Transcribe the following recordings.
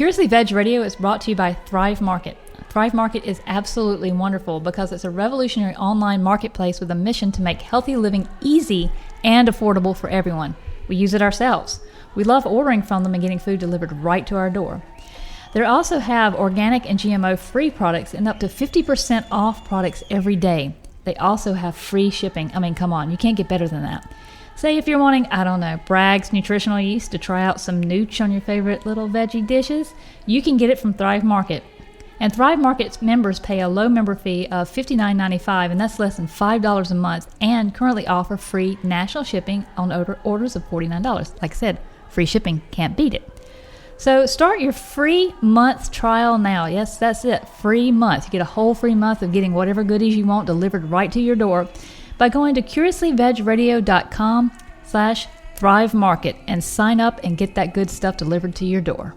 Curiously Veg Radio is brought to you by Thrive Market. Thrive Market is absolutely wonderful because it's a revolutionary online marketplace with a mission to make healthy living easy and affordable for everyone. We use it ourselves. We love ordering from them and getting food delivered right to our door. They also have organic and GMO-free products and up to 50% off products every day. They also have free shipping. I mean, come on, you can't get better than that. Say if you're wanting, I don't know, Bragg's Nutritional Yeast to try out some nooch on your favorite little veggie dishes, you can get it from Thrive Market. And Thrive Market's members pay a low member fee of $59.95, and that's less than $5 a month, and currently offer free national shipping on orders of $49. Like I said, free shipping, can't beat it. So start your free month trial now. Yes, that's it, free month. You get a whole free month of getting whatever goodies you want delivered right to your door by going to curiouslyvegradio.com/Thrive Market and sign up and get that good stuff delivered to your door.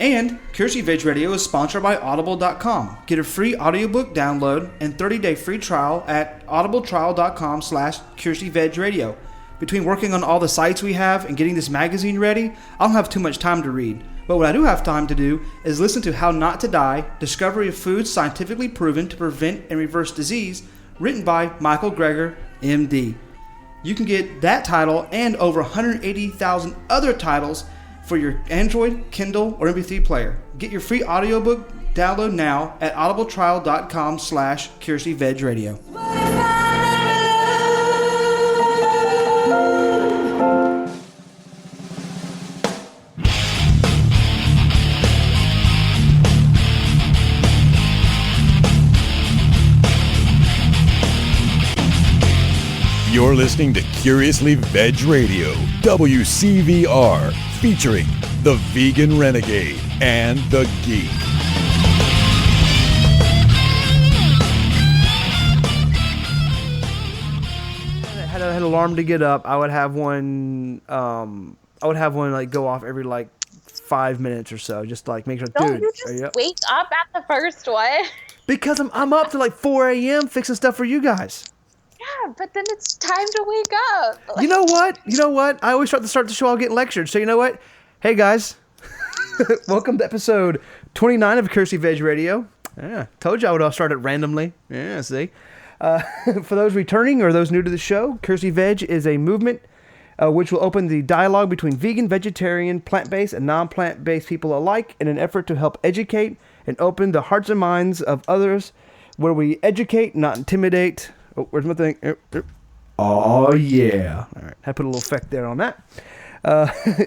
And Curiously Veg Radio is sponsored by Audible.com. Get a free audiobook download and 30-day free trial at audibletrial.com/CuriouslyVegRadio. Between working on all the sites we have and getting this magazine ready, I don't have too much time to read. But what I do have time to do is listen to How Not to Die, Discovery of Foods Scientifically Proven to Prevent and Reverse Disease, written by Michael Greger, MD. You can get that title and over 180,000 other titles for your Android, Kindle, or MP3 player. Get your free audiobook download now at audibletrial.com/CuriouslyVegRadio. You're listening to Curiously Veg Radio, WCVR, featuring the Vegan Renegade and the Geek. I had an alarm to get up. I would have one. Like go off every like 5 minutes or so, just like make sure. Don't you just wake up at the first one? Because I'm up to like 4 a.m. fixing stuff for you guys. Yeah, but then it's time to wake up. You know what? I always start the show, I'll get lectured. So you know what? Hey guys, welcome to episode 29 of Curiously Veg Radio. Yeah, told you I would start it randomly. Yeah, see. For those returning or those new to the show, Curiously Veg is a movement which will open the dialogue between vegan, vegetarian, plant-based, and non-plant-based people alike in an effort to help educate and open the hearts and minds of others, where we educate, not intimidate. Oh, where's my thing? Oh, yeah. All right. I put a little effect there on that.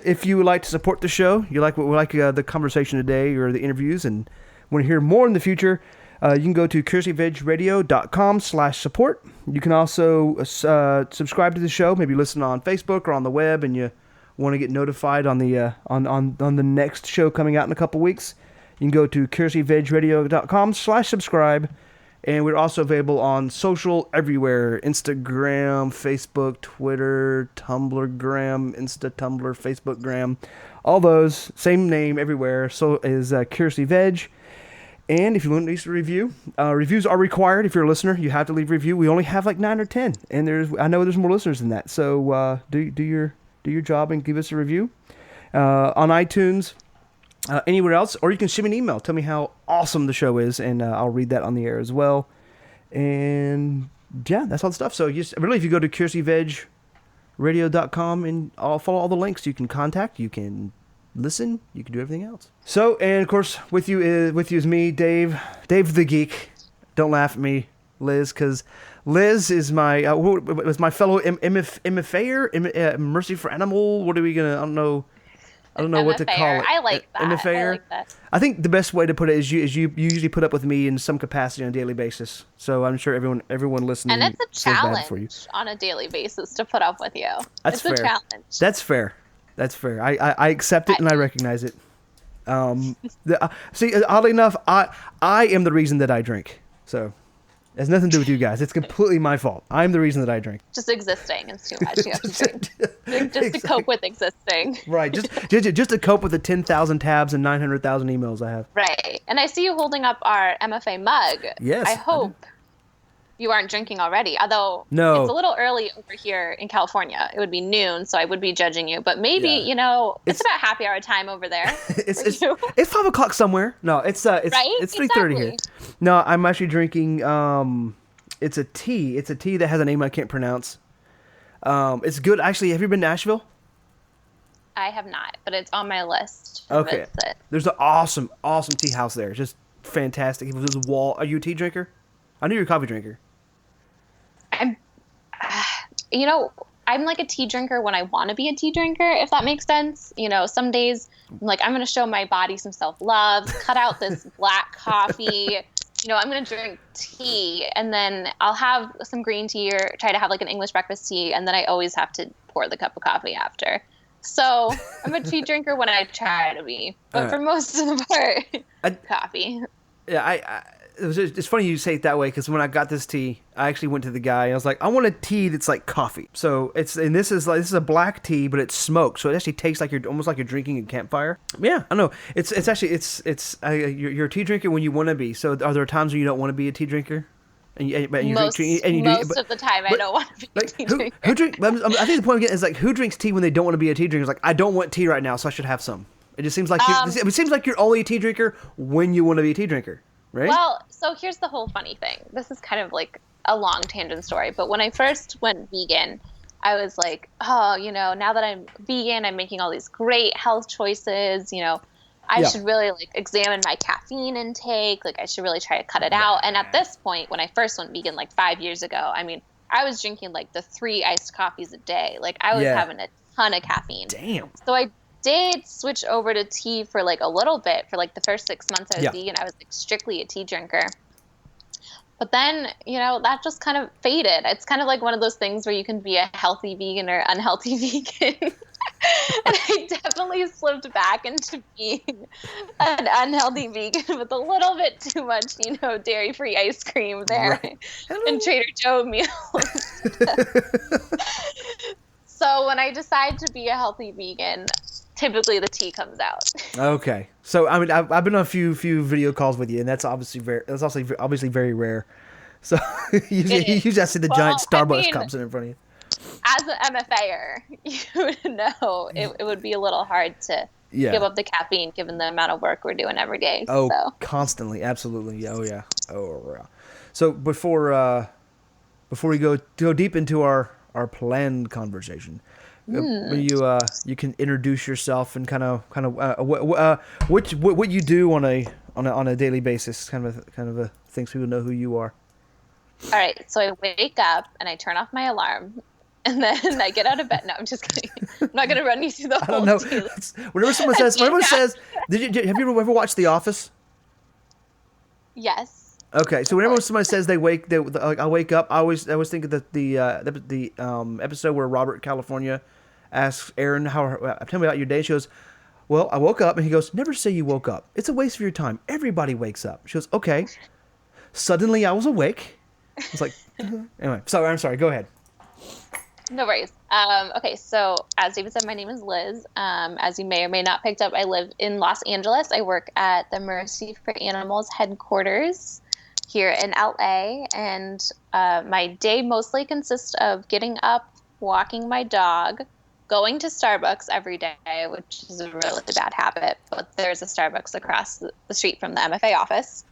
If you would like to support the show, you like the conversation today or the interviews and want to hear more in the future, you can go to curiouslyvegradio.com/support. You can also subscribe to the show, maybe listen on Facebook or on the web, and you want to get notified on the on the next show coming out in a couple weeks. You can go to curiouslyvegradio.com/subscribe. And we're also available on social everywhere: Instagram, Facebook, Twitter, Tumblr-gram, Tumblr, Facebook-gram. All those, same name everywhere. So is Curiously Veg. And if you want to leave a review, reviews are required. If you're a listener, you have to leave a review. We only have like 9 or 10, and I know there's more listeners than that. So do your job and give us a review on iTunes. Anywhere else, or you can shoot me an email. Tell me how awesome the show is, and I'll read that on the air as well. And yeah, that's all the stuff. So really, if you go to curiouslyvegradio.com and I'll follow all the links, you can contact, you can listen, you can do everything else. So, and of course, with you is me, Dave the Geek. Don't laugh at me, Liz, because Liz is my fellow MFAer, Mercy for Animal. What are we gonna? I don't know what to call it. I like that. MFAer. I like that. I think the best way to put it is you usually put up with me in some capacity on a daily basis. So I'm sure everyone listening. And it's a challenge for you. on a daily basis to put up with you. That's fair. It's a challenge. That's fair. I accept it and I recognize it. See, oddly enough, I am the reason that I drink. So it has nothing to do with you guys. It's completely my fault. I'm the reason that I drink. Just existing is too much. You have to drink. Just to cope with existing. Right. Just to cope with the 10,000 tabs and 900,000 emails I have. Right. And I see you holding up our MFA mug. Yes. I hope you aren't drinking already. Although No. it's a little early over here in California. It would be noon, so I would be judging you. But maybe, it's about happy hour time over there. It's 5 o'clock somewhere. No, it's right? 3:30 here. No, I'm actually drinking. It's a tea. It's a tea that has a name I can't pronounce. It's good. Actually, have you been to Nashville? I have not, but it's on my list to Okay. visit. There's an awesome tea house there. Just fantastic. It was a wall. Are you a tea drinker? I knew you're a coffee drinker. I'm like a tea drinker when I want to be a tea drinker, if that makes sense. Some days I'm like, I'm going to show my body some self-love, cut out this black coffee. I'm going to drink tea, and then I'll have some green tea or try to have like an English breakfast tea, and then I always have to pour the cup of coffee after. So I'm a tea drinker when I try to be, but for most of the part, coffee. Yeah, it's funny you say it that way, because when I got this tea, I actually went to the guy and I was like, I want a tea that's like coffee. So this is a black tea, but it's smoked, so it actually tastes like almost like you're drinking a campfire. Yeah, I know. It's you're a tea drinker when you want to be. So are there times when you don't want to be a tea drinker? Most of the time, I don't want to be a tea drinker. I think the point I'm getting is like, who drinks tea when they don't want to be a tea drinker? It's like, I don't want tea right now, so I should have some. It just seems like it seems like you're only a tea drinker when you want to be a tea drinker. Right? Well, so here's the whole funny thing. This is kind of like a long tangent story, but when I first went vegan, I was like, oh, now that I'm vegan, I'm making all these great health choices. I should really like examine my caffeine intake. Like I should really try to cut it out. And at this point, when I first went vegan, like 5 years ago, I mean, I was drinking like the 3 iced coffees a day. Like I was having a ton of caffeine. Damn. So I did switch over to tea for like a little bit. For like the first 6 months I was vegan, I was like strictly a tea drinker. But then, that just kind of faded. It's kind of like one of those things where you can be a healthy vegan or unhealthy vegan. And I definitely slipped back into being an unhealthy vegan with a little bit too much, dairy-free ice cream there and Trader Joe meals. So when I decide to be a healthy vegan, typically the tea comes out. Okay. So I mean, I've been on a few video calls with you, and that's obviously very rare. So you just see the giant Starbucks cups in front of you. As an MFAer, you would know it would be a little hard to give up the caffeine given the amount of work we're doing every day. Oh, so. Constantly, absolutely. Oh yeah. So before we go deep into our planned conversation, you can introduce yourself and kind of what you do on a daily basis, kind of a thing, so people know who you are. All right, so I wake up and I turn off my alarm, and then I get out of bed. No, I'm just kidding. I'm not gonna run you through the whole. I don't know. Whenever someone says, have you ever watched The Office? Yes. Okay, so whenever somebody says I wake up, I always think of the episode where Robert California asks Erin tell me about your day. She goes, well, I woke up, and he goes, never say you woke up. It's a waste of your time. Everybody wakes up. She goes, okay. Suddenly I was awake. It's like, anyway, sorry, I'm sorry. Go ahead. No worries. Okay, so as David said, my name is Liz. As you may or may not picked up, I live in Los Angeles. I work at the Mercy for Animals headquarters here in LA, and my day mostly consists of getting up, walking my dog, going to Starbucks every day, which is a really bad habit, but there's a Starbucks across the street from the MFA office.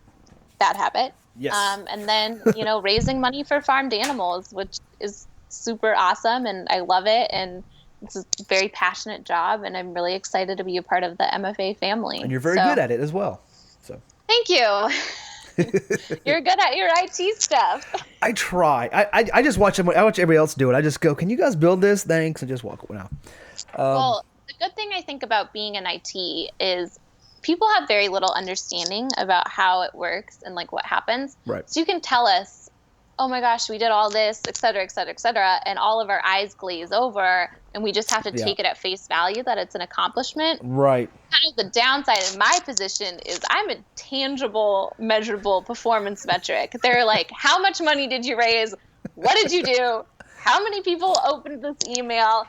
Bad habit. Yes. And then, raising money for farmed animals, which is super awesome, and I love it, and it's a very passionate job, and I'm really excited to be a part of the MFA family. And you're very good at it as well. So. Thank you. You're good at your IT stuff. I try. I just watch them. I watch everybody else do it. I just go, can you guys build this? Thanks, and just walk away now. Well, the good thing I think about being in IT is people have very little understanding about how it works and like what happens. Right. So you can tell us, oh my gosh, we did all this, et cetera, et cetera, et cetera, and all of our eyes glaze over, and we just have to take it at face value that it's an accomplishment. Right. Kind of the downside in my position is I'm a tangible, measurable performance metric. They're like, how much money did you raise? What did you do? How many people opened this email?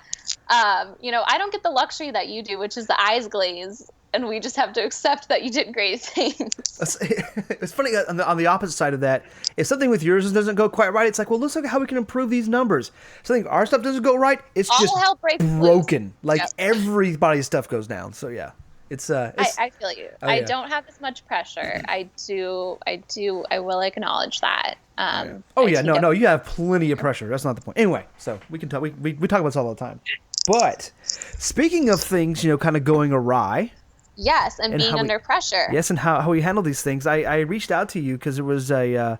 I don't get the luxury that you do, which is the eyes glaze. and we just have to accept that you did great things. It's funny on the opposite side of that. If something with yours doesn't go quite right, it's like, well, let's look at how we can improve these numbers. Something our stuff doesn't go right, it's All just hell breaks broken. loose. Like Yep. everybody's stuff goes down. So yeah, it's I feel you. Oh, I yeah. don't have as much pressure. I will acknowledge that. Oh I yeah, take no, it- no, you have plenty of pressure. That's not the point. Anyway, so we can talk. We talk about this all the time. But speaking of things, kind of going awry. Yes, and being how under pressure. Yes, and how we handle these things. I reached out to you because it was I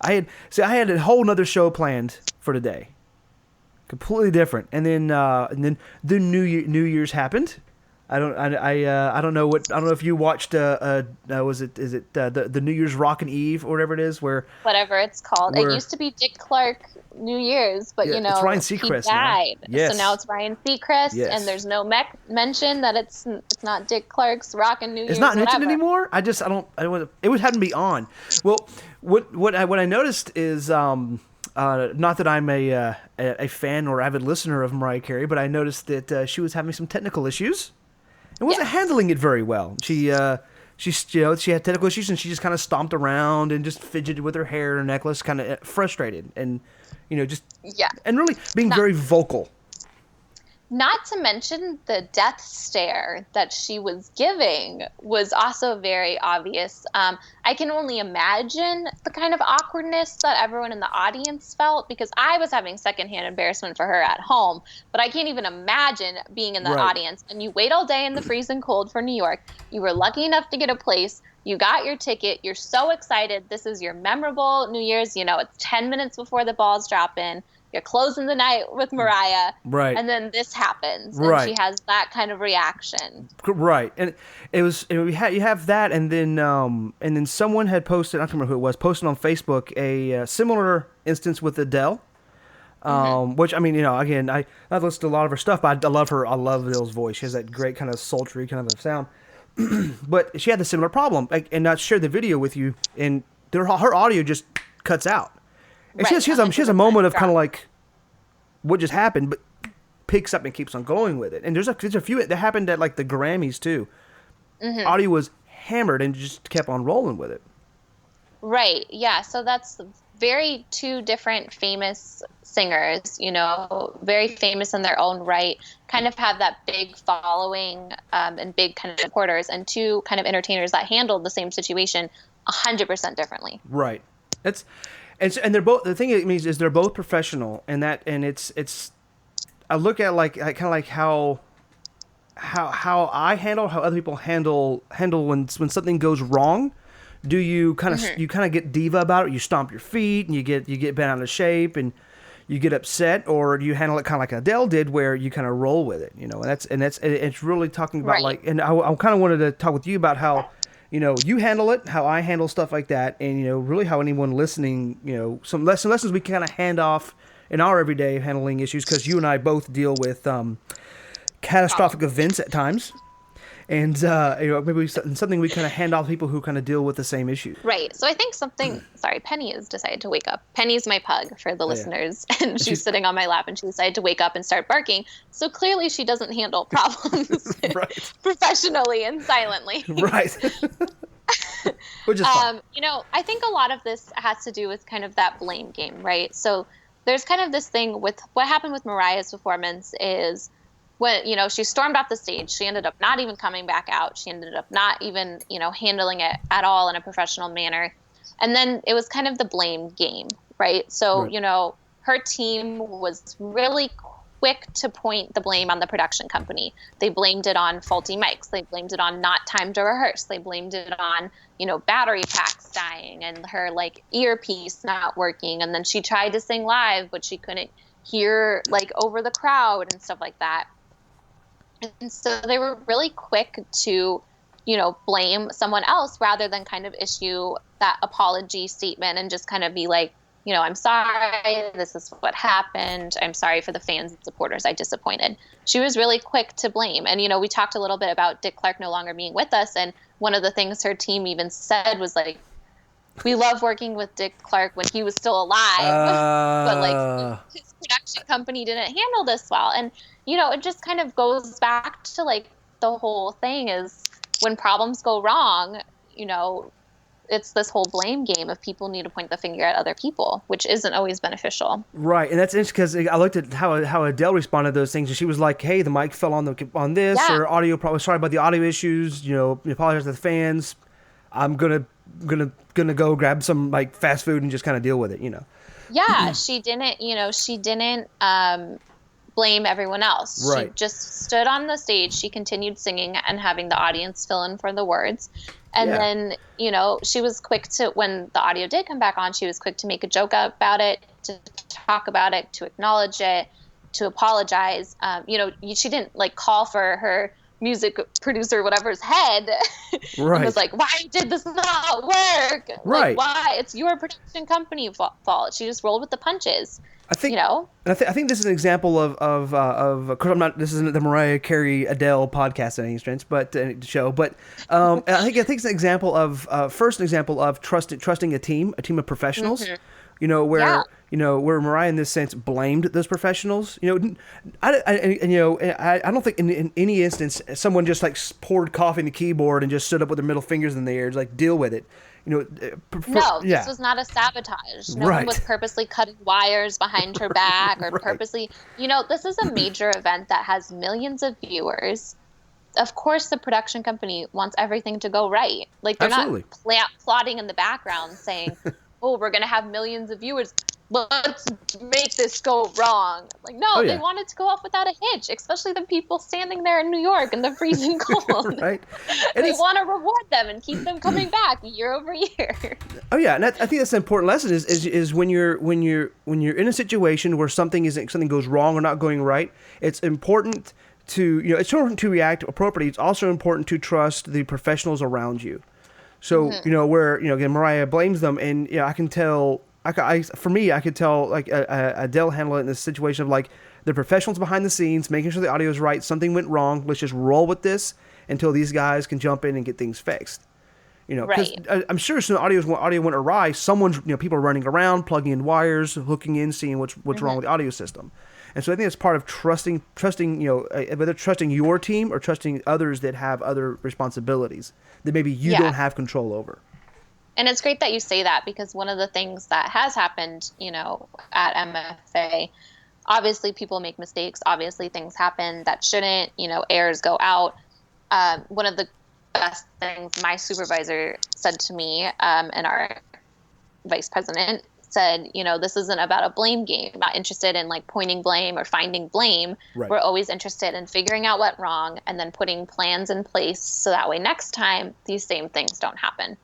had a whole nother show planned for today, completely different. And then the New Year's happened. I don't know if you watched the New Year's Rockin' Eve or whatever it is Whatever it's called. It used to be Dick Clark New Year's, but it's Ryan Seacrest he died. now. Yes. So now it's Ryan Seacrest, Yes. and there's no mention that it's not Dick Clark's Rockin' New Year's. It's not mentioned whatever. anymore. I don't want it would have to be on. Well, what I noticed is not that I'm a fan or avid listener of Mariah Carey, but I noticed that she was having some technical issues and wasn't handling it very well. She had technical issues and she just kind of stomped around and just fidgeted with her hair and necklace, kind of frustrated and and really being very vocal. Not to mention the death stare that she was giving was also very obvious. I can only imagine the kind of awkwardness that everyone in the audience felt, because I was having secondhand embarrassment for her at home, but I can't even imagine being in the audience. And you wait all day in the freezing cold for New York. You were lucky enough to get a place. You got your ticket. You're so excited. This is your memorable New Year's. It's 10 minutes before the balls drop in. You're closing the night with Mariah, right? And then this happens, right? And she has that kind of reaction, right? And you have that, and then someone had posted, I don't remember who it was, posted on Facebook a similar instance with Adele, which I mean, again, I've listened to a lot of her stuff, but I love her. I love Adele's voice. She has that great kind of sultry kind of a sound. But she had a similar problem, and I shared the video with you, and her audio just cuts out. And she has a moment of kind of like what just happened, but picks up and keeps on going with it. And there's a few that happened at like the Grammys too. Audio was hammered and just kept on rolling with it. Right. Yeah. So that's very two different famous singers, very famous in their own right, kind of have that big following and big kind of supporters, and two kind of entertainers that handled the same situation 100% differently. Right. And they're both, the thing it means is they're both professional, and it's I look at kind of like how I handle, how other people handle when something goes wrong. Do you kind of get diva about it? You stomp your feet and you get bent out of shape and you get upset, or do you handle it kind of like Adele did, where you kind of roll with it? And it's really talking about and I kind of wanted to talk with you about how. You handle it, how I handle stuff like that, and, really how anyone listening, some lessons we kind of hand off in our everyday handling issues, because you and I both deal with catastrophic events at times. And, maybe something we kind of hand off to people who kind of deal with the same issue. Right. So I think Penny has decided to wake up. Penny's my pug for the listeners. And she's sitting on my lap, and she decided to wake up and start barking. So clearly she doesn't handle problems professionally and silently. Right. Which is fine. I think a lot of this has to do with kind of that blame game, right? So there's kind of this thing with what happened with Mariah's performance is, when, she stormed off the stage, she ended up not even coming back out. She ended up not even, handling it at all in a professional manner. And then it was kind of the blame game, right? So, her team was really quick to point the blame on the production company. They blamed it on faulty mics. They blamed it on not time to rehearse. They blamed it on, battery packs dying and her earpiece not working. And then she tried to sing live, but she couldn't hear over the crowd and stuff like that. And so they were really quick to, blame someone else rather than kind of issue that apology statement and just kind of be like, I'm sorry, this is what happened. I'm sorry for the fans and supporters I disappointed. She was really quick to blame. And, we talked a little bit about Dick Clark no longer being with us. And one of the things her team even said was we love working with Dick Clark when he was still alive, but his production company didn't handle this well. And, it just kind of goes back to the whole thing is when problems go wrong, you know, it's this whole blame game of people need to point the finger at other people, which isn't always beneficial. Right, and that's interesting because I looked at how Adele responded to those things, and she was like, "Hey, the mic fell on this, or audio probably sorry about the audio issues. You know, apologize to the fans. I'm gonna go grab some like fast food and just kind of deal with it. You know." Yeah, she didn't blame everyone else. Right. She just stood on the stage. She continued singing and having the audience fill in for the words. And then, you know, she was quick to, when the audio did come back on, she was quick to make a joke about it, to talk about it, to acknowledge it, to apologize. You know, she didn't like call for her music producer, whatever's head, right. and was like, why did this not work? Right. Like, why? It's your production company fault. She just rolled with the punches. I think, you know, and I think this is an example of course this isn't the Mariah Carey Adele podcast in any sense, but show. But I think it's an example of trusting a team of professionals. Mm-hmm. You know where where Mariah in this sense blamed those professionals. You know, I don't think in any instance someone just like poured coffee in the keyboard and just stood up with their middle fingers in the air, like deal with it. You know, this was not a sabotage. No one was purposely cutting wires behind her back or purposely, you know, this is a major event that has millions of viewers. Of course, the production company wants everything to go right. Like they're not plotting in the background saying, oh, we're going to have millions of viewers. Let's make this go wrong. Like, no, they wanted to go off without a hitch, especially the people standing there in New York in the freezing cold. Right. They want to reward them and keep them coming back year over year. Oh yeah, and I think that's an important lesson is when you're in a situation where something goes wrong or not going right, it's important to react appropriately. It's also important to trust the professionals around you. So where again Mariah blames them, and I can tell. I could tell like Adele handled it in this situation of like the professionals behind the scenes, making sure the audio is right. Something went wrong. Let's just roll with this until these guys can jump in and get things fixed. You know, because I'm sure as soon as audio went awry, people are running around, plugging in wires, hooking in, seeing what's wrong with the audio system. And so I think it's part of trusting, whether trusting your team or trusting others that have other responsibilities that maybe you don't have control over. And it's great that you say that, because one of the things that has happened, at MFA, obviously people make mistakes. Obviously things happen that shouldn't, errors go out. One of the best things my supervisor said to me, and our vice president said, this isn't about a blame game. I'm not interested in like pointing blame or finding blame. Right. We're always interested in figuring out what wrong and then putting plans in place so that way next time these same things don't happen.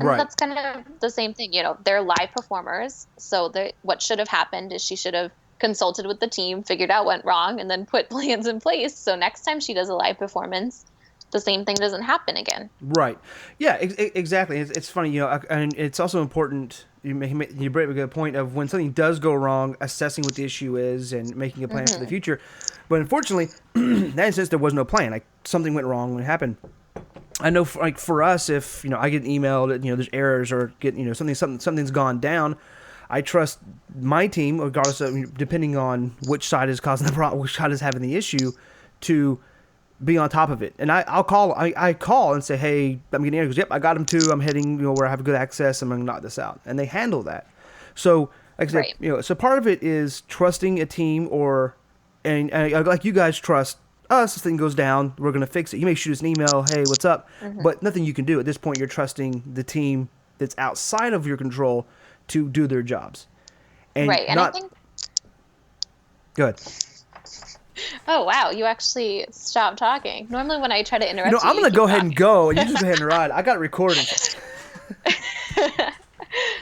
And that's kind of the same thing. They're live performers. So what should have happened is she should have consulted with the team, figured out what went wrong, and then put plans in place. So next time she does a live performance, the same thing doesn't happen again. Right. Yeah, exactly. It's funny, and it's also important. You bring up a good point of when something does go wrong, assessing what the issue is and making a plan for the future. But unfortunately, in that instance, there was no plan. Like something went wrong when it happened. I know, for us, if I get an email that there's errors or get something's gone down, I trust my team, regardless of depending on which side is causing the problem, which side is having the issue, to be on top of it. And I call and say, hey, I'm getting errors. Yep, I got them too. I'm heading where I have good access. I'm gonna knock this out, and they handle that. So like I said, so part of it is trusting a team, and like you guys trust us. This thing goes down, we're going to fix it. You may shoot us an email, hey, what's up? But nothing you can do. At this point, you're trusting the team that's outside of your control to do their jobs. And I think... Go ahead. Oh, wow. You actually stopped talking. Normally when I try to interrupt I'm going to go ahead and go, and you just go ahead and ride. I got it recorded.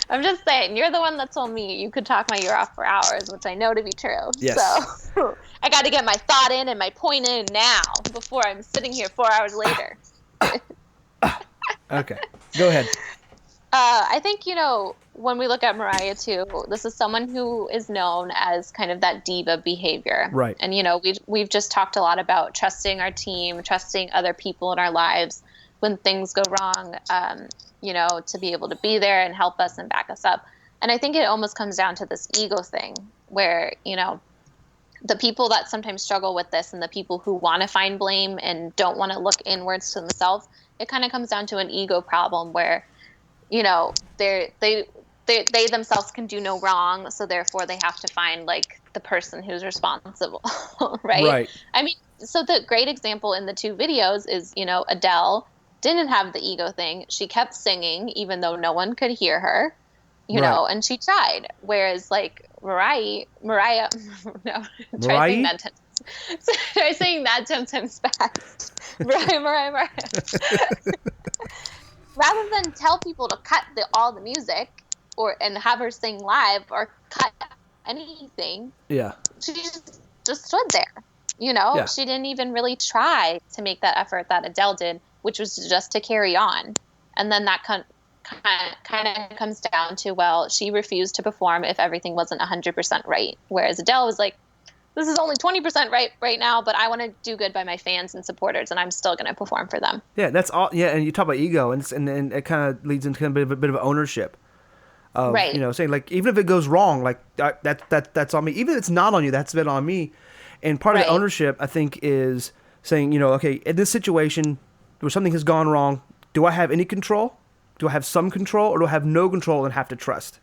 I'm just saying, you're the one that told me you could talk my ear off for hours, which I know to be true. Yes. So I got to get my thought in and my point in now before I'm sitting here 4 hours later. Okay. Go ahead. I think, when we look at Mariah too, this is someone who is known as kind of that diva behavior. Right. And, we've just talked a lot about trusting our team, trusting other people in our lives when things go wrong, to be able to be there and help us and back us up. And I think it almost comes down to this ego thing where, the people that sometimes struggle with this and the people who want to find blame and don't want to look inwards to themselves, it kind of comes down to an ego problem where, you know, they themselves can do no wrong. So therefore they have to find like the person who's responsible. Right. I mean, so the great example in the two videos is, you know, Adele didn't have the ego thing. She kept singing even though no one could hear her, you know, and she tried. Whereas like Mariah, no, try saying that 10 times fast. Mariah. Rather than tell people to cut all the music and have her sing live or cut anything, she just stood there. You know, she didn't even really try to make that effort that Adele did, which was just to carry on. And then that kind of comes down to, well, she refused to perform if everything wasn't 100% right. Whereas Adele was like, this is only 20% right now, but I want to do good by my fans and supporters, and I'm still going to perform for them. Yeah, that's all. Yeah, and you talk about ego, and it kind of leads into a bit of ownership. Right. You know, saying like, even if it goes wrong, like that's on me. Even if it's not on you, that's been on me. And part of the ownership, I think, is saying, you know, okay, in this situation where something has gone wrong, do I have any control? Do I have some control, or do I have no control and have to trust?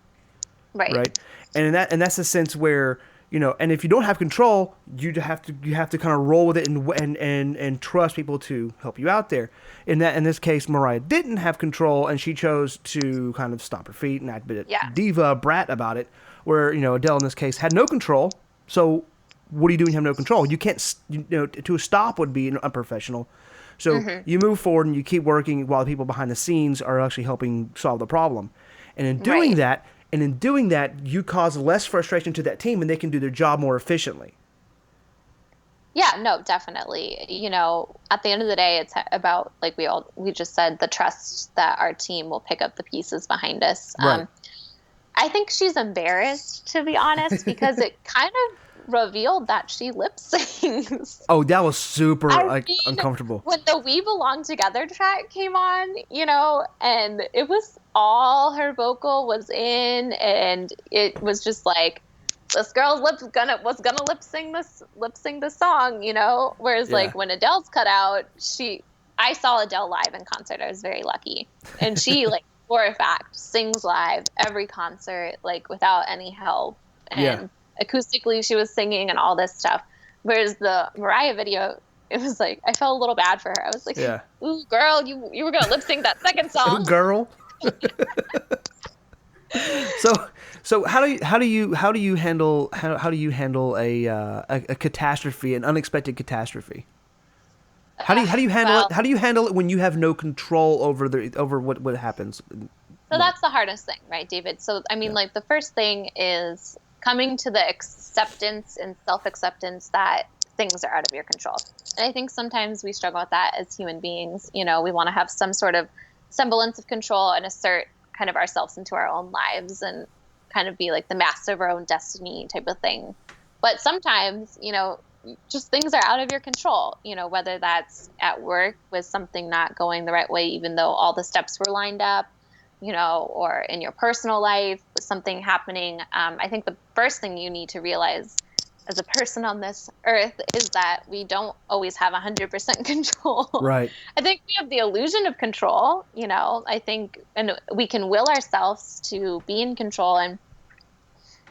Right. And that's the sense where, you know, and if you don't have control, you have to kind of roll with it and trust people to help you out there. In this case, Mariah didn't have control, and she chose to kind of stomp her feet and act a bit diva brat about it. Where, you know, Adele in this case had no control. So what do you do when you have no control? You can't, you know, to stop would be unprofessional. So you move forward and you keep working while the people behind the scenes are actually helping solve the problem. And in doing that, you cause less frustration to that team, and they can do their job more efficiently. Yeah, no, definitely. You know, at the end of the day, it's about, like we just said, the trust that our team will pick up the pieces behind us. Right. I think she's embarrassed, to be honest, because it kind of revealed that she lip sings. Oh, that was super uncomfortable. When the We Belong Together track came on, you know, and it was all her vocal was in, and it was just like, this girl's was gonna lip sing this song, you know. Whereas like when Adele's cut out, I saw Adele live in concert. I was very lucky, and she like for a fact sings live every concert, like without any help, and acoustically she was singing and all this stuff. Whereas the Mariah video, it was like, I felt a little bad for her. I was like, ooh, girl, you were gonna lip sync that second song. Ooh, girl. So how do you handle a catastrophe, an unexpected catastrophe? How do you handle it? How do you handle it when you have no control over what happens? So that's the hardest thing, right, David? So I mean, like the first thing is coming to the acceptance and self-acceptance that things are out of your control. And I think sometimes we struggle with that as human beings. You know, we want to have some sort of semblance of control and assert kind of ourselves into our own lives and kind of be like the master of our own destiny type of thing. But sometimes, you know, just things are out of your control, you know, whether that's at work with something not going the right way, even though all the steps were lined up, you know, or in your personal life with something happening. I think the first thing you need to realize as a person on this earth is that we don't always have 100% control. Right. I think we have the illusion of control, you know, I think, and we can will ourselves to be in control and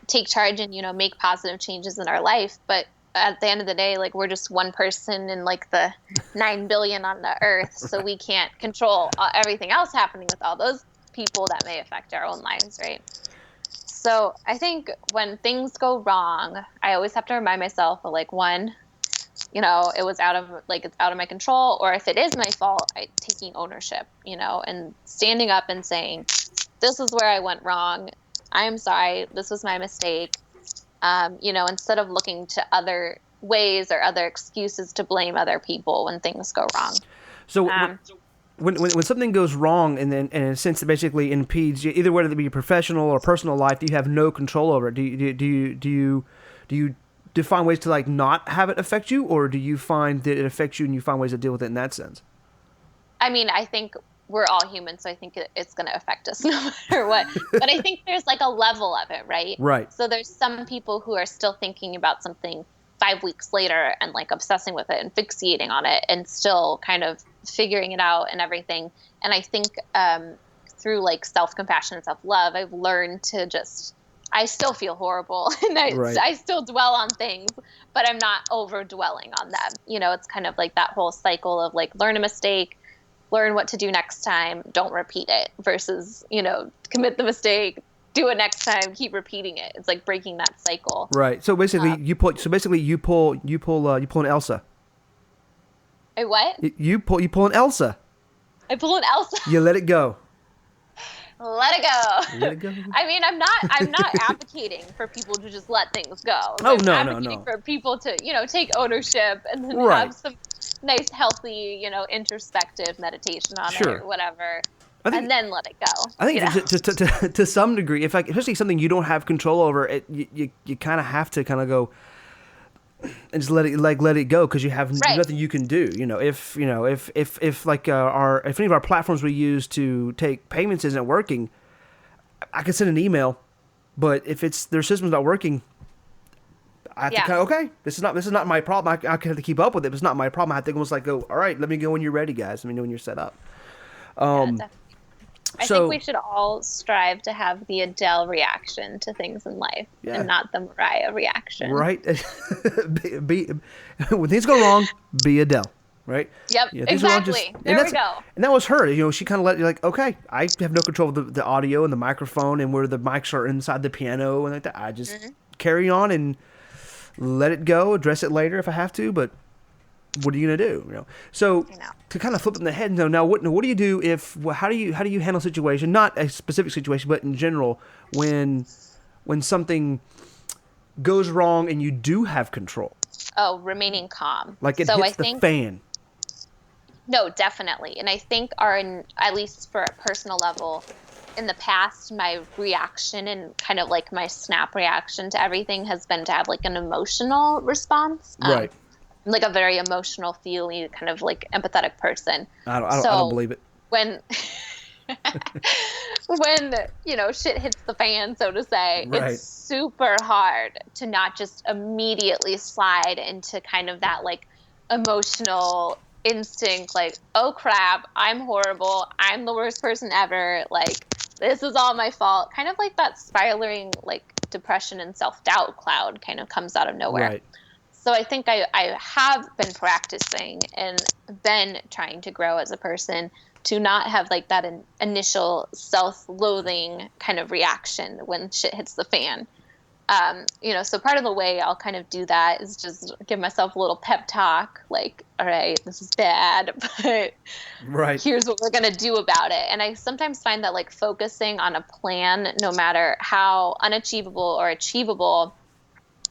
take charge and, you know, make positive changes in our life. But at the end of the day, like we're just one person in like the 9 billion on the earth. So we can't control everything else happening with all those people that may affect our own lives, right? So I think when things go wrong, I always have to remind myself of like, one, you know, it's out of my control, or if it is my fault, taking ownership, you know, and standing up and saying, this is where I went wrong. I am sorry. This was my mistake. You know, instead of looking to other ways or other excuses to blame other people when things go wrong. So when something goes wrong, and then in a sense that basically impedes you, either whether it be your professional or personal life, you have no control over it. Do you find ways to like not have it affect you, or do you find that it affects you and you find ways to deal with it in that sense? I mean, I think we're all human, so I think it's going to affect us no matter what. But I think there's like a level of it, right? Right. So there's some people who are still thinking about something 5 weeks later and like obsessing with it and fixating on it and still kind of figuring it out and everything. And I think through like self-compassion and self-love, I've learned to just, I still feel horrible and I still dwell on things, but I'm not over dwelling on them. You know, it's kind of like that whole cycle of like learn a mistake, learn what to do next time, don't repeat it, versus, you know, commit the mistake, do it next time, keep repeating it. It's like breaking that cycle. Right. So basically you pull an Elsa. A what? You pull an Elsa. I pull an Elsa. You let it go. Let it go. Let it go. I mean, I'm not advocating for people to just let things go. Oh, I'm no. advocating for people to, you know, take ownership and then Right. have some nice, healthy, you know, introspective meditation on it or whatever. And then let it go. I think to some degree, if like, especially something you don't have control over, you kind of have to kind of go and just let it go, because you have nothing you can do. If like if any of our platforms we use to take payments isn't working, I can send an email, but if their system's not working, I have to kind of, okay, this is not my problem. I have to keep up with it, but it's not my problem. I have to almost like go, all right, let me go when you're ready, guys. Let me know when you're set up. I think we should all strive to have the Adele reaction to things in life and not the Mariah reaction. Right. When things go wrong, be Adele. Right? Yep, exactly. There we go. And that was her. She kind of let you like, okay, I have no control of the audio and the microphone and where the mics are inside the piano and like that. I just carry on and let it go, address it later if I have to, but what are you gonna do? So to kind of flip it in the head. Now, what do you do if? How do you handle a situation? Not a specific situation, but in general, when something goes wrong and you do have control. Oh, remaining calm. Like it hits the fan. No, definitely. And I think at least for a personal level, in the past, my reaction and kind of like my snap reaction to everything has been to have like an emotional response. Right. Like a very emotional, feely, kind of like empathetic person. I don't believe it. When shit hits the fan, so to say, it's super hard to not just immediately slide into kind of that like emotional instinct, like, oh crap, I'm horrible, I'm the worst person ever, like this is all my fault. Kind of like that spiraling like depression and self-doubt cloud kind of comes out of nowhere. Right. So I think I have been practicing and been trying to grow as a person to not have like that initial self-loathing kind of reaction when shit hits the fan. So part of the way I'll kind of do that is just give myself a little pep talk, like, all right, this is bad, but here's what we're going to do about it. And I sometimes find that like focusing on a plan, no matter how unachievable or achievable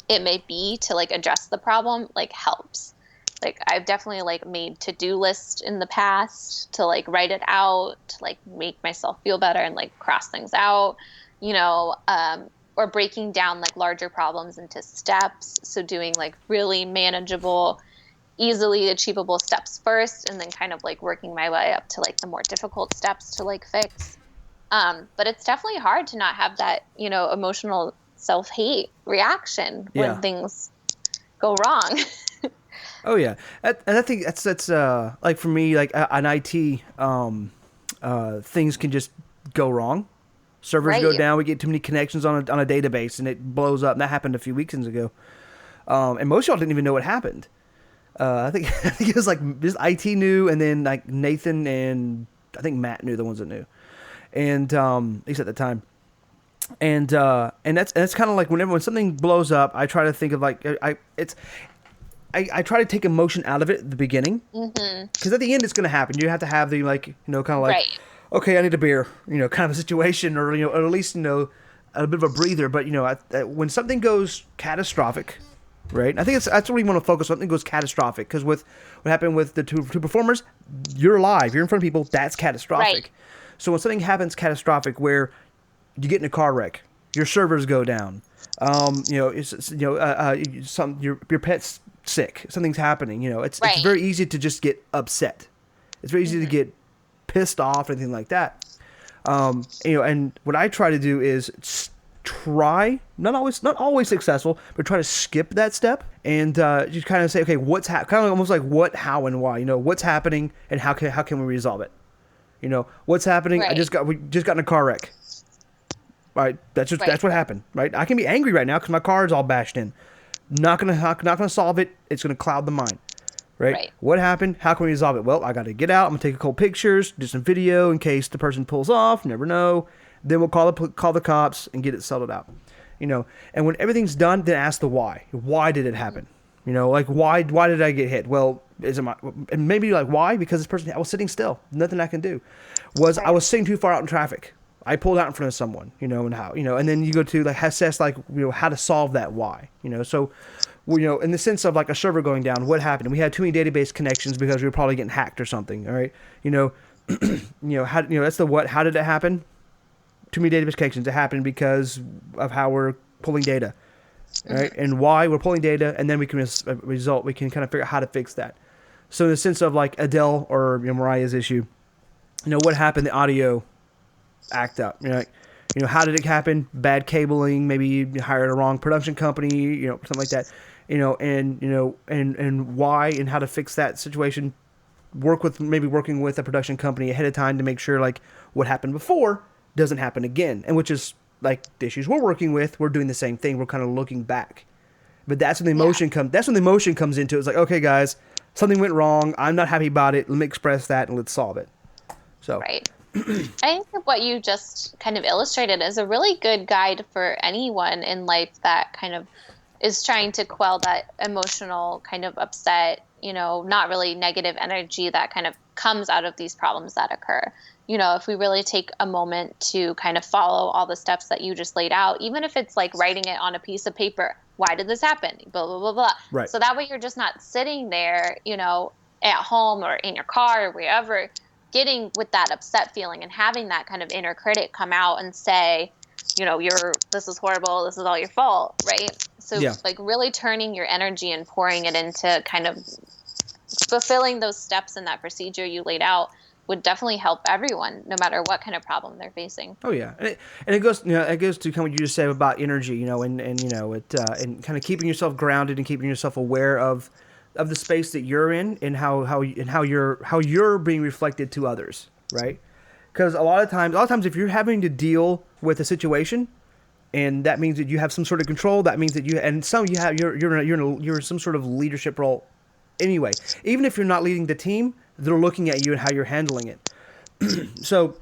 it may be to like address the problem, like helps. Like I've definitely like made to-do lists in the past to like write it out, to like make myself feel better and like cross things out, or breaking down like larger problems into steps. So doing like really manageable, easily achievable steps first, and then kind of like working my way up to like the more difficult steps to like fix. But it's definitely hard to not have that, emotional self-hate reaction when things go wrong. Oh yeah, and I think that's like for me, like on IT, things can just go wrong. Servers go down. We get too many connections on a database, and it blows up. And that happened a few weekends ago. And most of y'all didn't even know what happened. I think it was like just IT knew, and then like Nathan and I think Matt knew, the ones that knew, and at least at the time. And that's kind of like when something blows up, I try to think of like I try to take emotion out of it at the beginning, because at the end it's going to happen. You have to have the like kind of like okay, I need a beer, kind of a situation, or or at least a bit of a breather. But when something goes catastrophic, right? I think that's what we want to focus on. Something goes catastrophic, because with what happened with the two performers, you're live, you're in front of people. That's catastrophic. Right. So when something happens catastrophic, where you get in a car wreck, your servers go down, your pet's sick, something's happening, it's very easy to just get upset. It's very easy to get pissed off or anything like that. And what I try to do is try, not always successful, but try to skip that step and just kind of say, okay, what's kind of almost like what, how, and why. What's happening and how can we resolve it? What's happening? Right. We just got in a car wreck. Right, that's what happened. Right, I can be angry right now because my car is all bashed in. Not gonna solve it. It's gonna cloud the mind. Right? What happened? How can we resolve it? Well, I got to get out. I'm gonna take a couple pictures, do some video in case the person pulls off. Never know. Then we'll call the cops and get it settled out. And when everything's done, then ask the why. Why did it happen? Like why did I get hit? Well, and maybe like why? Because this person, I was sitting still. Nothing I can do. I was sitting too far out in traffic. I pulled out in front of someone, and how, and then you go to like assess like, how to solve that why, so, in the sense of like a server going down, what happened? We had too many database connections because we were probably getting hacked or something. All right. How, that's the what, how did it happen? Too many database connections. It happened because of how we're pulling data, right? And why we're pulling data. And then we can we can kind of figure out how to fix that. So in the sense of like Adele or Mariah's issue, what happened? The audio act up. How did it happen? Bad cabling. Maybe you hired a wrong production company. Something like that. And why and how to fix that situation. Working with a production company ahead of time to make sure like what happened before doesn't happen again. And which is like the issues we're working with. We're doing the same thing. We're kind of looking back. But that's when the emotion comes. That's when the emotion comes into it. It's like, okay, guys, something went wrong. I'm not happy about it. Let me express that and let's solve it. So. Right. I think that what you just kind of illustrated is a really good guide for anyone in life that kind of is trying to quell that emotional kind of upset, not really negative energy that kind of comes out of these problems that occur. If we really take a moment to kind of follow all the steps that you just laid out, even if it's like writing it on a piece of paper, why did this happen? Blah, blah, blah, blah. Right. So that way you're just not sitting there, at home or in your car or wherever, getting with that upset feeling and having that kind of inner critic come out and say, this is horrible, this is all your fault, right? So like really turning your energy and pouring it into kind of fulfilling those steps in that procedure you laid out would definitely help everyone, no matter what kind of problem they're facing. Oh yeah, and it goes to kind of what you just said about energy, and kind of keeping yourself grounded and keeping yourself aware of the space that you're in and how you're being reflected to others, right? Because a lot of times if you're having to deal with a situation, and that means that you have some sort of control, that means that you're in some sort of leadership role anyway. Even if you're not leading the team, they're looking at you and how you're handling it. So,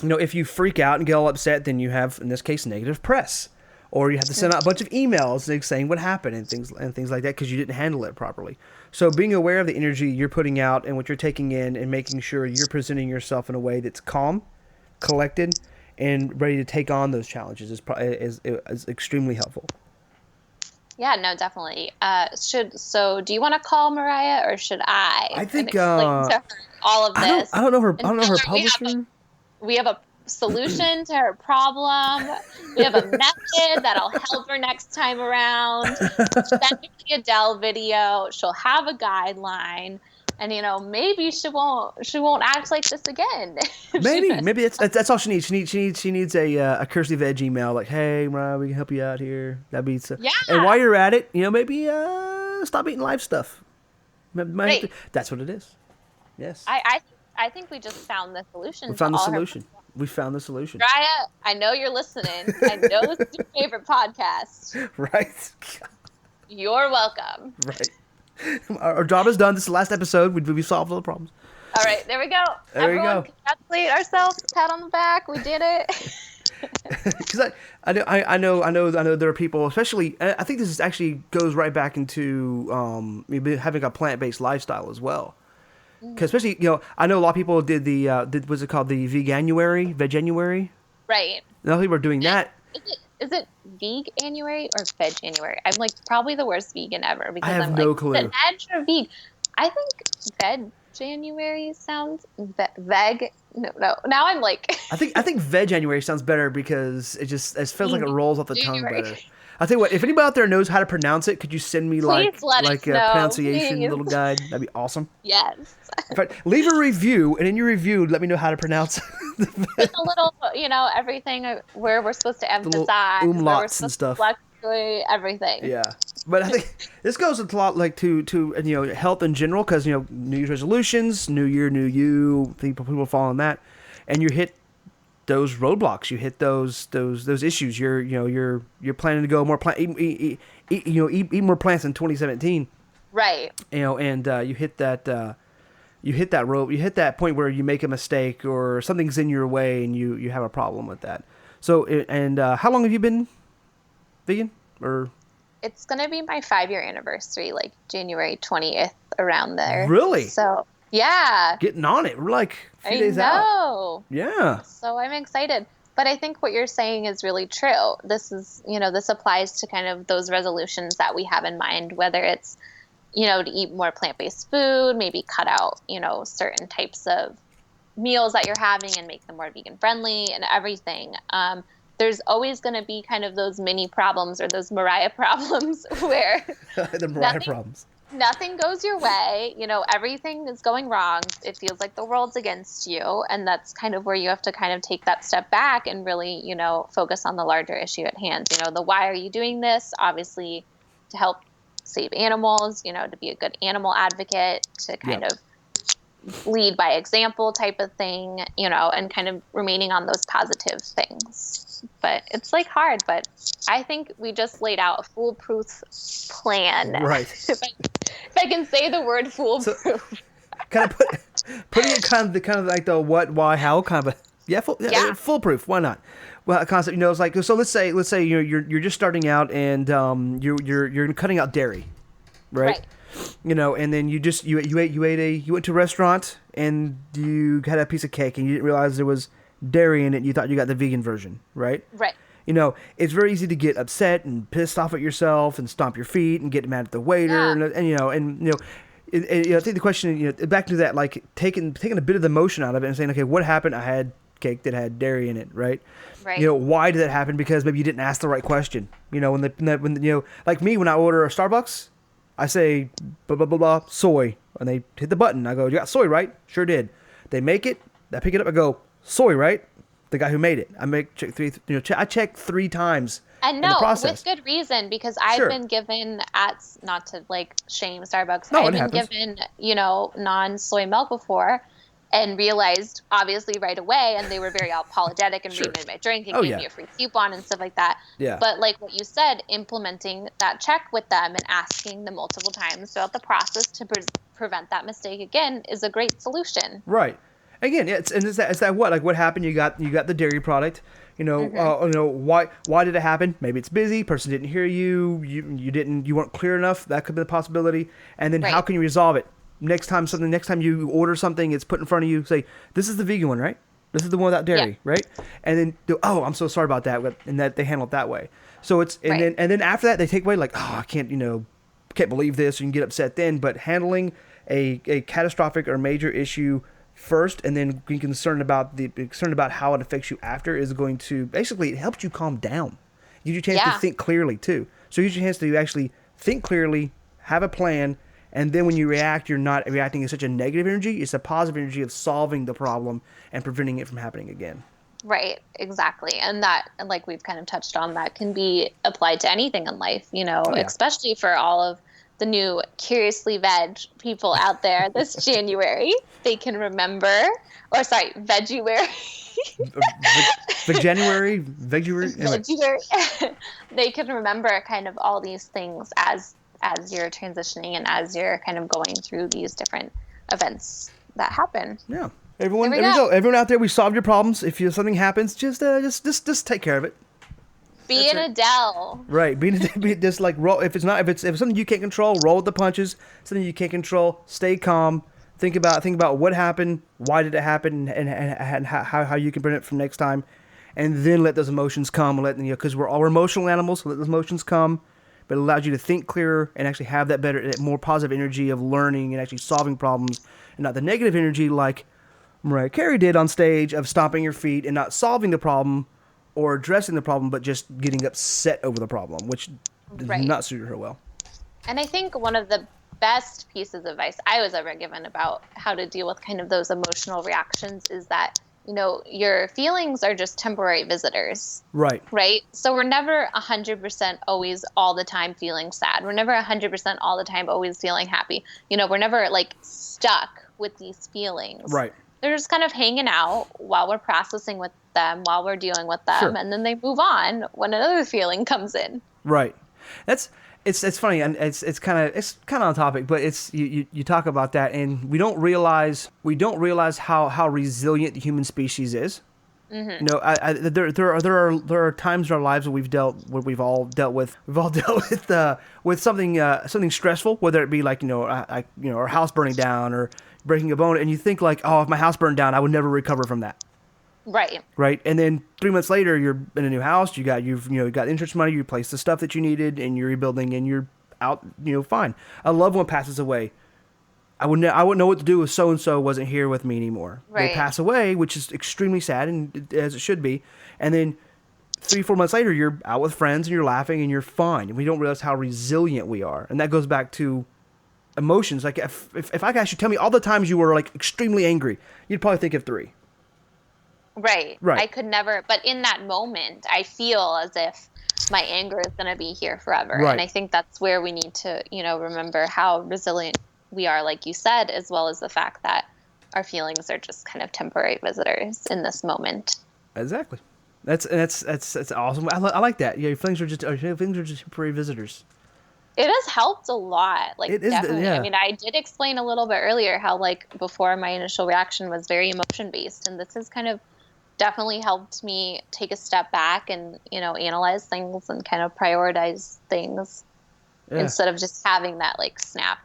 if you freak out and get all upset, then you have, in this case, negative press. Or you have to send out a bunch of emails saying what happened and things like that because you didn't handle it properly. So being aware of the energy you're putting out and what you're taking in and making sure you're presenting yourself in a way that's calm, collected, and ready to take on those challenges is extremely helpful. Yeah, no, definitely. Do you want to call Mariah or should I? I think explain to her all of this. I don't know her publisher. We have a solution to her problem. We have a method that'll help her next time around. Send her the Adele video. She'll have a guideline, and maybe she won't act like this again. Maybe that's all she needs. She needs a Kirsty Veg email like, hey, Mariah, we can help you out here. That'd be so. Yeah. And while you're at it, maybe stop eating live stuff. Right. That's what it is. Yes. I think we just found the solution. We found the solution. We found the solution. Mariah, I know you're listening. I know it's your favorite podcast. Right. You're welcome. Right. Our job is done. This is the last episode. We solved all the problems. All right, there we go. Everyone, congratulate ourselves. Pat on the back. We did it. Because I know there are people, especially. I think this actually goes right back into having a plant-based lifestyle as well. Because especially, I know a lot of people did what's it called, the Veganuary? Right. A lot of people are doing that. Is it Veganuary or Veganuary? I'm like probably the worst vegan ever because I have no clue. Is it veg or veg? I think Veganuary sounds veg. No. Now I'm like. I think Veganuary sounds better because it feels like it rolls off the tongue better. I'll tell you what, if anybody out there knows how to pronounce it, could you send me Please let like us a know, pronunciation please. little guide? That'd be awesome. Yes. In fact, leave a review, and in your review, let me know how to pronounce With a little, everything where we're supposed to little emphasize, where we're umlauts and supposed stuff. to fluctuate, everything. Yeah, but I think this goes a lot like to health in general, because New Year's resolutions, New Year, New You, people follow on that, and you hit those roadblocks, you hit those issues. You're planning to go more eat more plants in 2017. Right. And you hit that point where you make a mistake or something's in your way and you have a problem with that. So how long have you been vegan? Or It's gonna be my 5-year anniversary, like January 20th, around there. Really? So yeah. Getting on it. We're like a few days I out. know. Yeah. So I'm excited. But I think what you're saying is really true. This applies to kind of those resolutions that we have in mind, whether it's, to eat more plant-based food, maybe cut out, certain types of meals that you're having and make them more vegan friendly and everything. There's always going to be kind of those mini problems or those Mariah problems where the Mariah problems. Nothing goes your way, everything is going wrong. It feels like the world's against you. And that's kind of where you have to kind of take that step back and really, focus on the larger issue at hand. The why are you doing this? Obviously, to help save animals, to be a good animal advocate, to kind of lead by example type of thing, and kind of remaining on those positive things. But it's hard, but I think we just laid out a foolproof plan. Right. if I can say the word foolproof. So, kind of putting it kind of like the what, why, how kind of foolproof. Why not? Well, concept, it's like, so let's say you're just starting out and you're cutting out dairy, right? And then you went to a restaurant and you had a piece of cake and you didn't realize there was dairy in it. You thought you got the vegan version, right? Right. It's very easy to get upset and pissed off at yourself and stomp your feet and get mad at the waiter and I think the question, back to that, like taking a bit of the emotion out of it and saying, okay, what happened? I had cake that had dairy in it, right? Right. Why did that happen? Because maybe you didn't ask the right question. When like me, when I order a Starbucks, I say blah blah blah blah soy, and they hit the button. I go, you got soy, right? Sure did. They make it. I pick it up. I go, soy, right? The guy who made it. I check 3 times. And no, with good reason, because I've been given not to shame Starbucks. No, I've been given, non-soy milk before and realized obviously right away, and they were very apologetic and remade my drink and gave me a free coupon and stuff like that. Yeah. But like what you said, implementing that check with them and asking them multiple times throughout the process to prevent that mistake again is a great solution. Right. Again, it's that what? Like what happened? You got the dairy product. Why did it happen? Maybe it's busy. Person didn't hear you. You weren't clear enough. That could be a possibility. And then how can you resolve it? Next time you order something, it's put in front of you. Say, this is the vegan one, right? This is the one without dairy, right? And then I'm so sorry about that, and that they handle it that way. So it's and then after that they take away I can't believe this. You can get upset then, but handling a catastrophic or major issue first, and then being concerned about how it affects you after is going to basically, it helps you calm down. Gives you a chance to think clearly too. So it gives you a chance to actually think clearly, have a plan, and then when you react, you're not reacting in such a negative energy. It's a positive energy of solving the problem and preventing it from happening again. Right, exactly. And that, like we've kind of touched on, that can be applied to anything in life, especially for all of the new Curiously Veg people out there this January. They can remember, Veguary. Veguary. They can remember kind of all these things as you're transitioning and as you're kind of going through these different events that happen. Yeah. Everyone, there we go. Everyone out there, we solved your problems. If something happens, just take care of it. Be an Adele. Right. Be just like roll. If it's something you can't control, roll with the punches. Something you can't control, stay calm. Think about what happened, why did it happen, and how you can prevent it from next time, and then let those emotions come. Because we're all emotional animals. So let those emotions come, but it allows you to think clearer and actually have that more positive energy of learning and actually solving problems, and not the negative energy like Mariah Carey did on stage of stomping your feet and not solving the problem, or addressing the problem, but just getting upset over the problem, which does Right. not suit her well. And I think one of the best pieces of advice I was ever given about how to deal with kind of those emotional reactions is that, your feelings are just temporary visitors. Right. Right? So we're never 100% always all the time feeling sad. We're never 100% all the time always feeling happy. We're never like stuck with these feelings. Right. They're just kind of hanging out while we're processing with them, while we're dealing with them. Sure. And then they move on when another feeling comes in. Right. It's funny, and it's kind of on topic, but it's you talk about that, and we don't realize how resilient the human species is. Mm-hmm. There are times in our lives where we've all dealt with something stressful, whether it be like our house burning down or breaking a bone, and you think like, oh, if my house burned down, I would never recover from that. Right. Right. And then 3 months later, you're in a new house. You got interest money. You replaced the stuff that you needed, and you're rebuilding, and you're out. Fine. A loved one passes away. I wouldn't know what to do if so and so wasn't here with me anymore. Right. They pass away, which is extremely sad, and as it should be. And then 3-4 months later, you're out with friends, and you're laughing, and you're fine. And we don't realize how resilient we are, and that goes back to emotions. Like if I asked you, tell me all the times you were like extremely angry, you'd probably think of 3. Right. I could never, but in that moment, I feel as if my anger is going to be here forever. Right. And I think that's where we need to, remember how resilient we are, like you said, as well as the fact that our feelings are just kind of temporary visitors in this moment. Exactly. That's awesome. I like that. Yeah, your feelings are just temporary visitors. It has helped a lot. Like, it is, definitely. yeah. I mean, I did explain a little bit earlier how, like, before my initial reaction was very emotion based, and this has kind of definitely helped me take a step back and, analyze things and kind of prioritize things instead of just having that like snap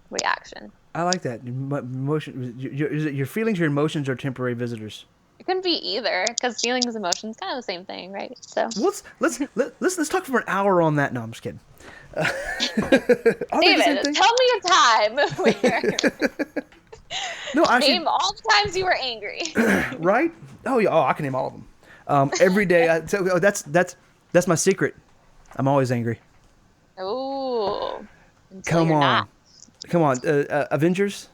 reaction. I like that. Your feelings, your emotions are temporary visitors. It can be either, because feelings and emotions kind of the same thing, right? So let's talk for an hour on that. No, I'm just kidding. David, tell me a time where name all the times you were angry. Right? Oh yeah. Oh, I can name all of them. Every day. That's my secret. I'm always angry. Oh. Come on. Avengers.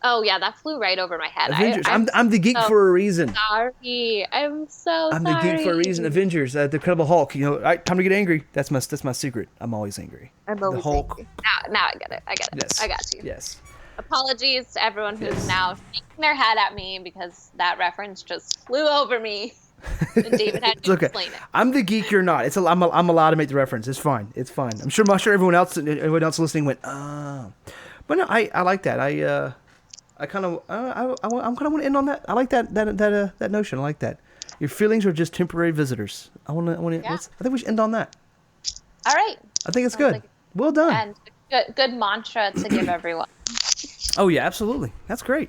Oh yeah, that flew right over my head. Avengers. I'm the geek for a reason. Sorry, I'm sorry. I'm the geek for a reason. Avengers. The Incredible Hulk. Right, time to get angry. That's my secret. I'm always angry. I'm always the Hulk. angry. Now I get it. Yes. I got you. Yes. Apologies to everyone who's now shaking their head at me because that reference just flew over me. And David had to explain it. I'm the geek. You're not. I'm allowed to make the reference. It's fine. I'm sure everyone else listening went, oh. But no, I like that. I kind of want to end on that. I like that notion. I like that. Your feelings are just temporary visitors. I think we should end on that. All right. I think it's good. Like, well done. And good mantra to give everyone. Oh yeah, absolutely. That's great.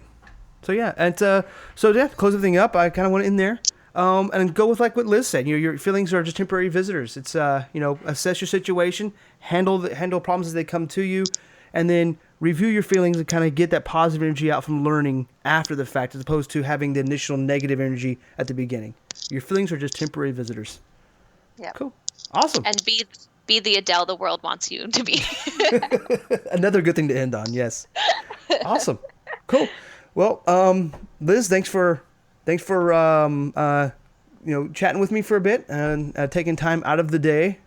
So yeah, and close everything up. I kind of want to end there. And go with like what Liz said. Your feelings are just temporary visitors. It's assess your situation, handle problems as they come to you, and then review your feelings and kind of get that positive energy out from learning after the fact, as opposed to having the initial negative energy at the beginning. Your feelings are just temporary visitors. Yeah. Cool. Awesome. And be the Adele the world wants you to be. Another good thing to end on. Yes. Awesome. Cool. Well, Liz, thanks for chatting with me for a bit and taking time out of the day.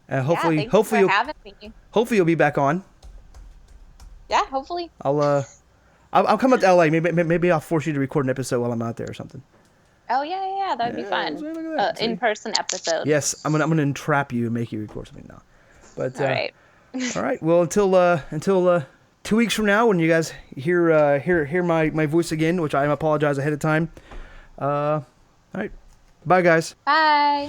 Hopefully for having me. Hopefully you'll be back on. Yeah, hopefully. I'll come up to LA. Maybe I'll force you to record an episode while I'm out there or something. Oh yeah, that'd be fun. In-person episode. Yes, I'm gonna entrap you and make you record something now. But all right. All right. Well, until 2 weeks from now, when you guys hear my voice again, which I apologize ahead of time. All right. Bye, guys. Bye.